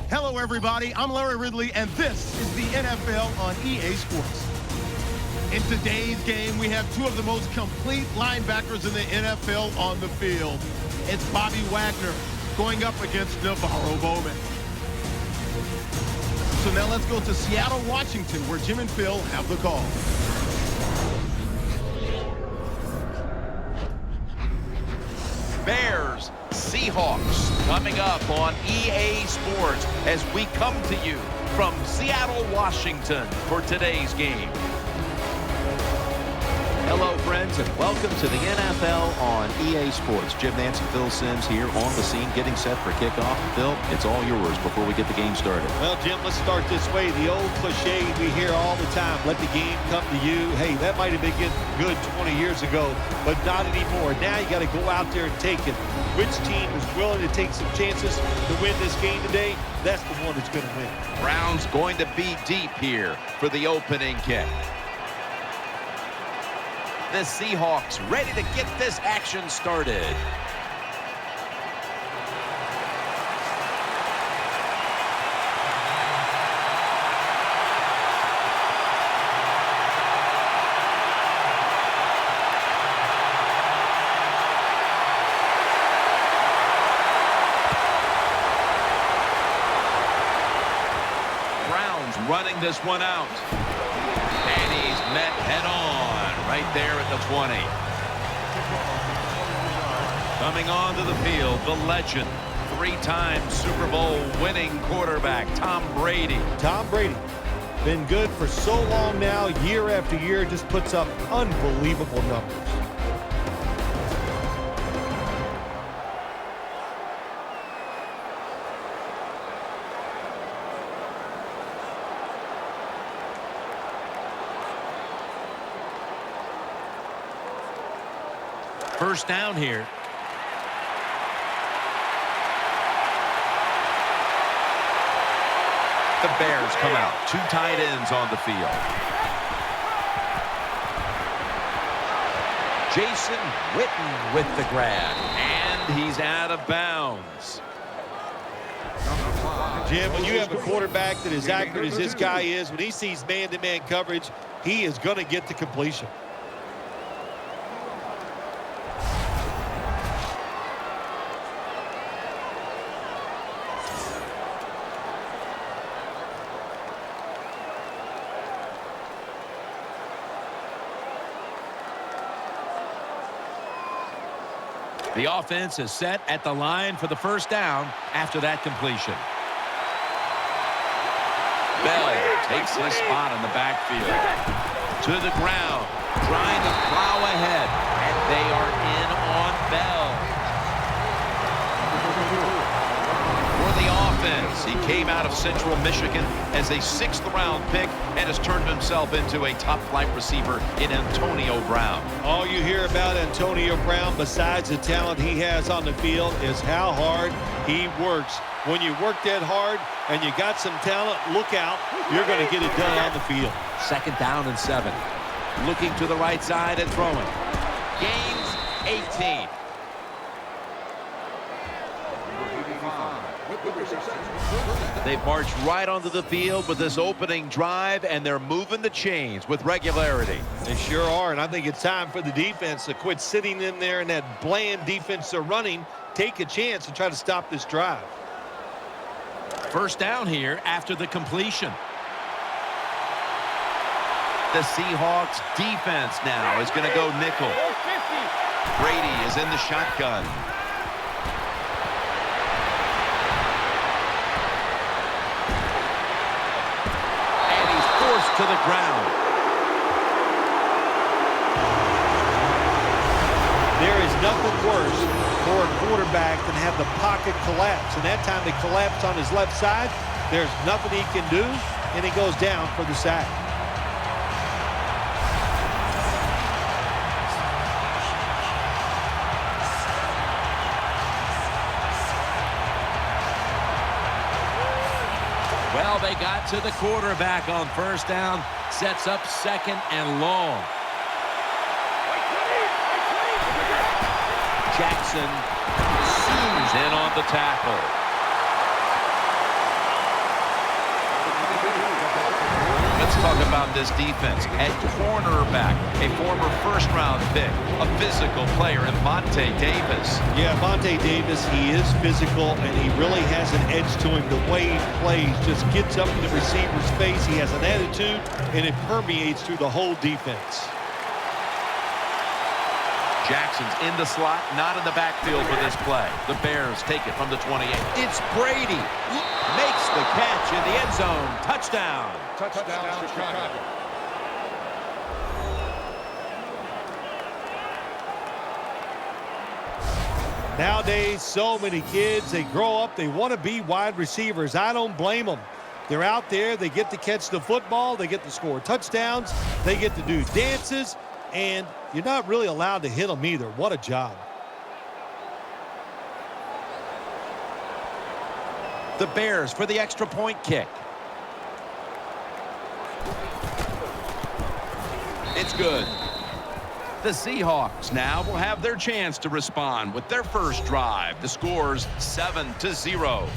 Hello, everybody. I'm Larry Ridley, and this is the NFL on EA Sports. In today's game, we have two of the most complete linebackers in the NFL on the field. It's Bobby Wagner going up against Navarro Bowman. So now let's go to Seattle, Washington, where Jim and Phil have the call. Bears, Seahawks coming up on EA Sports as we come to you from Seattle, Washington for today's game. Hello, friends, and welcome to the NFL on EA Sports. Jim Nance and Phil Simms here on the scene, getting set for kickoff. Phil, it's all yours before we get the game started. Well, Jim, let's start this way. The old cliche we hear all the time, let the game come to you. Hey, that might have been good 20 years ago, but not anymore. Now you got to go out there and take it. Which team is willing to take some chances to win this game today? That's the one that's going to win. Brown's going to be deep here for the opening kick. The Seahawks ready to get this action started. Brown's running this one out. And he's met head on. Right there at the 20. Coming onto the field, the legend, three-time Super Bowl winning quarterback, Tom Brady. Tom Brady, been good for so long now, year after year, just puts up unbelievable numbers. First down here. The Bears come out. Two tight ends on the field. Jason Witten with the grab. And he's out of bounds. Jim, when you have a quarterback that is accurate as this guy is, when he sees man-to-man coverage, he is going to get the completion. The offense is set at the line for the first down after that completion. Bell takes his spot in the backfield. To the ground, trying to plow ahead, and they are in on Bell. For the offense, he came out of Central Michigan as a 6th-round pick and has turned himself into a top-flight receiver in Antonio Brown. All you hear about Antonio Brown, besides the talent he has on the field, is how hard he works. When you work that hard and you got some talent, look out, you're going to get it done on the field. Second down and 7. Looking to the right side and throwing. Gains 18. They've marched right onto the field with this opening drive, and they're moving the chains with regularity. They sure are, and I think it's time for the defense to quit sitting in there in that bland defense they're running, take a chance and try to stop this drive. First down here after the completion. The Seahawks defense now is going to go nickel. Brady is in the shotgun. to the ground. There is nothing worse for a quarterback than have the pocket collapse. And that time it collapsed on his left side. There's nothing he can do, and he goes down for the sack. Well, they got to the quarterback on first down. Sets up second and long. Jackson zooms in on the tackle. Let's talk about this defense. At cornerback, a former first-round pick, a physical player in Monte Davis. Yeah, Monte Davis, he is physical, and he really has an edge to him. The way he plays just gets up in the receiver's face. He has an attitude, and it permeates through the whole defense. Jackson's in the slot, not in the backfield for this play. The Bears take it from the 28. It's Brady. Makes the catch in the end zone. Touchdown. Touchdown, Chicago. Nowadays, so many kids, they grow up, they want to be wide receivers. I don't blame them. They're out there, they get to catch the football, they get to score touchdowns, they get to do dances, and you're not really allowed to hit them either. What a job. The Bears for the extra point kick. It's good. The Seahawks now will have their chance to respond with their first drive. The score's 7-0.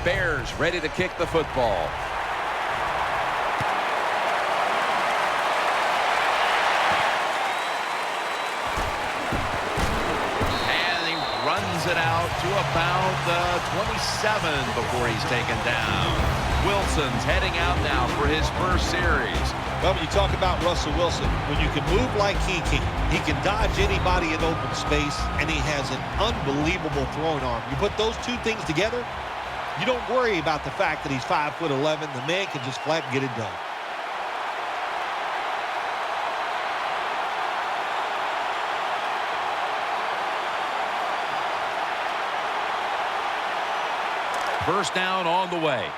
Bears ready to kick the football. And he runs it out to about the 27 before he's taken down. Wilson's heading out now for his first series. Well, when you talk about Russell Wilson, when you can move like he can dodge anybody in open space, and he has an unbelievable throwing arm. You put those two things together, you don't worry about the fact that he's 5'11". The man can just flat get it done. First down on the way.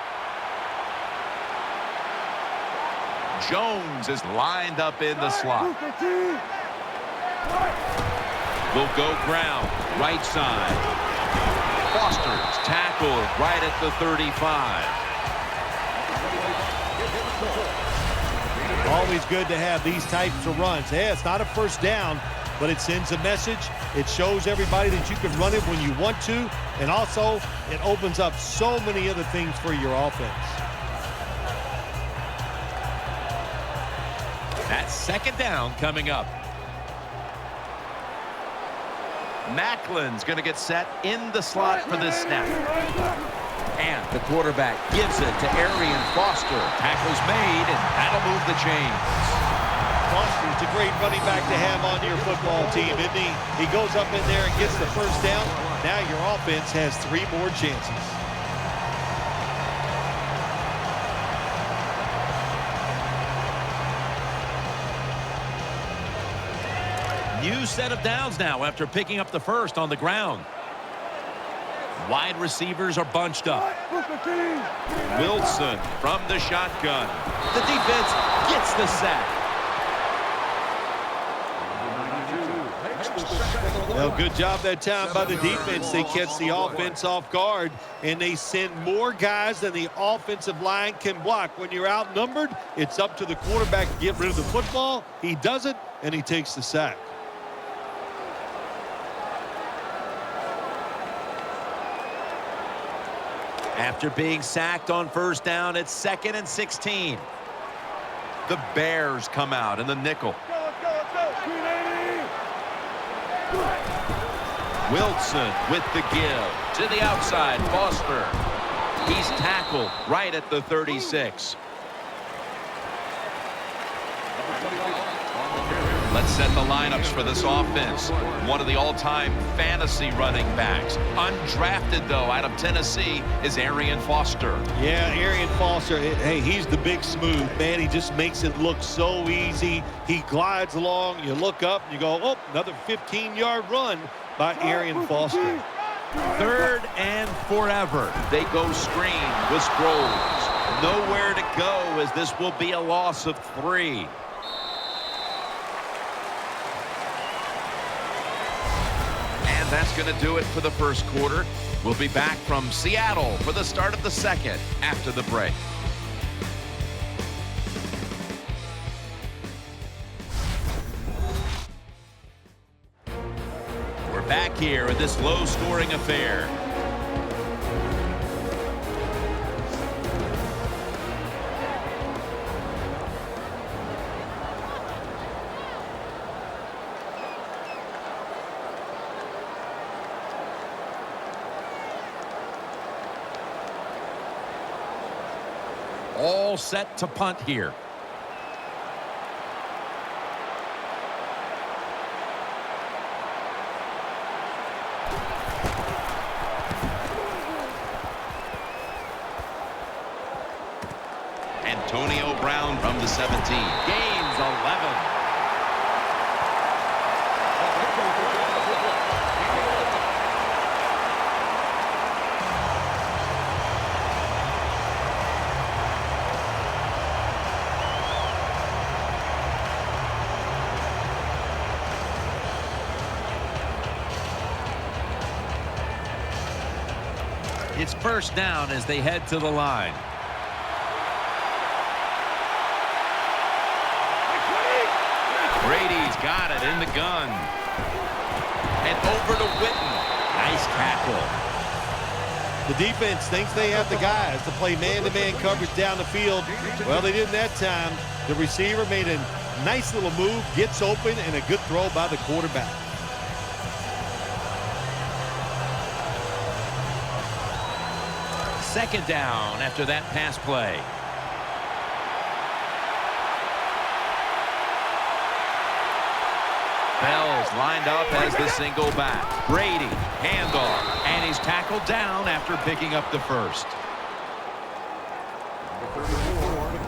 Jones is lined up in the slot. Will go ground, right side. Foster's tackled right at the 35. Always good to have these types of runs. Yeah, it's not a first down, but it sends a message. It shows everybody that you can run it when you want to, and also it opens up so many other things for your offense. That's second down coming up. Macklin's going to get set in the slot for this snap. And the quarterback gives it to Arian Foster. Tackle's made, and that'll move the chains. Foster's a great running back to have on your football team, isn't he? He goes up in there and gets the first down. Now your offense has 3 more chances. New set of downs now after picking up the first on the ground. Wide receivers are bunched up. Wilson from the shotgun. The defense gets the sack. Well, good job that time by the defense. They catch the offense off guard, and they send more guys than the offensive line can block. When you're outnumbered, it's up to the quarterback to get rid of the football. He does it, and he takes the sack. After being sacked on first down, it's 2nd and 16. The Bears come out in the nickel. Wilson with the give to the outside. Foster. He's tackled right at the 36. Let's set the lineups for this offense. One of the all-time fantasy running backs. Undrafted, though, out of Tennessee is Arian Foster. Yeah, Arian Foster, hey, he's the big smooth, man. He just makes it look so easy. He glides along. You look up and you go, oh, another 15-yard run by Arian Foster. 3rd and forever. They go screen with Sproles. Nowhere to go as this will be a loss of 3. And that's going to do it for the first quarter. We'll be back from Seattle for the start of the second after the break. We're back here in this low-scoring affair. All set to punt here. Antonio Brown from the 17. Gains 11. It's first down as they head to the line. Brady's got it in the gun. And over to Witten. Nice tackle. The defense thinks they have the guys to play man-to-man coverage down the field. Well, they didn't that time. The receiver made a nice little move, gets open, and a good throw by the quarterback. Second down after that pass play. Bell's lined up as the single back. Brady, handoff, and he's tackled down after picking up the first.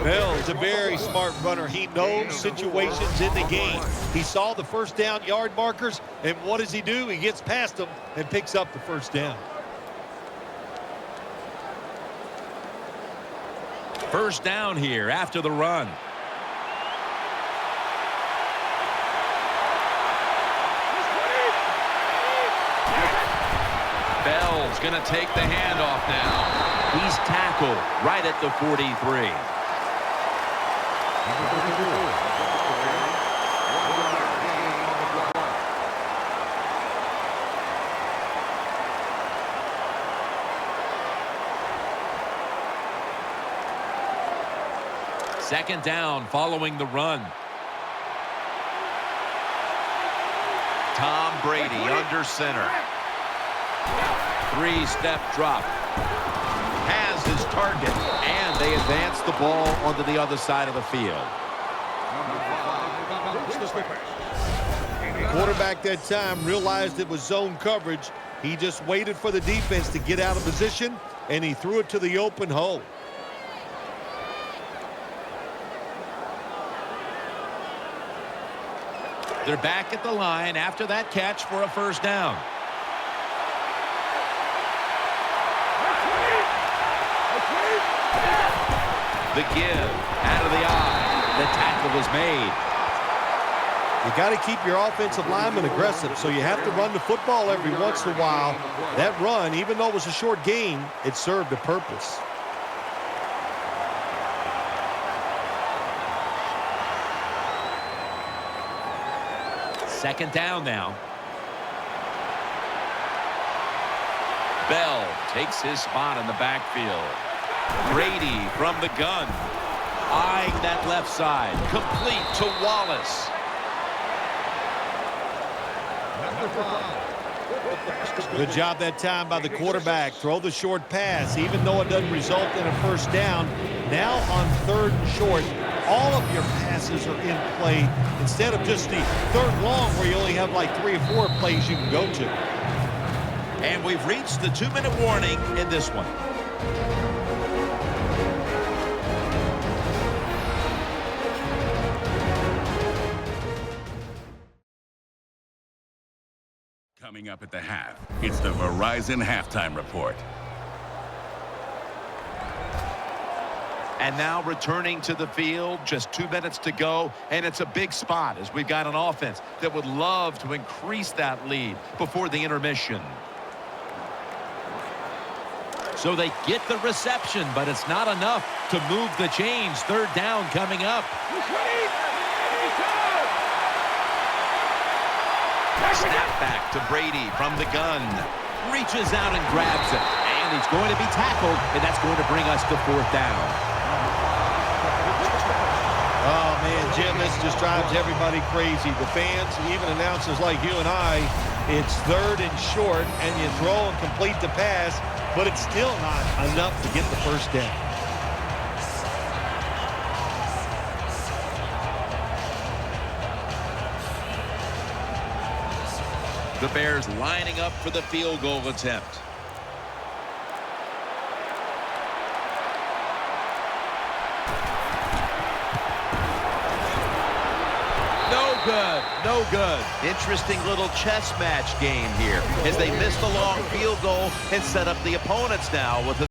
Bell's a very smart runner. He knows situations in the game. He saw the first down yard markers, and what does he do? He gets past them and picks up the first down. First down here after the run. Bell's going to take the handoff now. He's tackled right at the 43. Second down following the run. Tom Brady under center. 3-step drop. Has his target. And they advance the ball onto the other side of the field. The quarterback that time realized it was zone coverage. He just waited for the defense to get out of position, and he threw it to the open hole. They're back at the line after that catch for a first down. The give out of the eye. The tackle was made. You got to keep your offensive lineman aggressive, so you have to run the football every once in a while. That run, even though it was a short gain, it served a purpose. Second down now. Bell takes his spot in the backfield. Brady from the gun. Eyeing that left side. Complete to Wallace. Good job that time by the quarterback. Throw the short pass, even though it doesn't result in a first down. Now on 3rd and short, all of your passes are in play instead of just the 3rd long where you only have like 3 or 4 plays you can go to. And we've reached the 2-minute warning in this one. Coming up at the half, it's the Verizon Halftime Report. And now returning to the field, just 2 minutes to go, and it's a big spot as we've got an offense that would love to increase that lead before the intermission. So they get the reception, but it's not enough to move the chains. 3rd down coming up. Snap back to Brady from the gun. Reaches out and grabs it. And he's going to be tackled, and that's going to bring us to 4th down. Oh, man, Jim, this just drives everybody crazy. The fans, even announcers like you and I, it's 3rd and short, and you throw and complete the pass, but it's still not enough to get the first down. The Bears lining up for the field goal attempt. No good. No good. Interesting little chess match game here as they missed a long field goal and set up the opponents now with a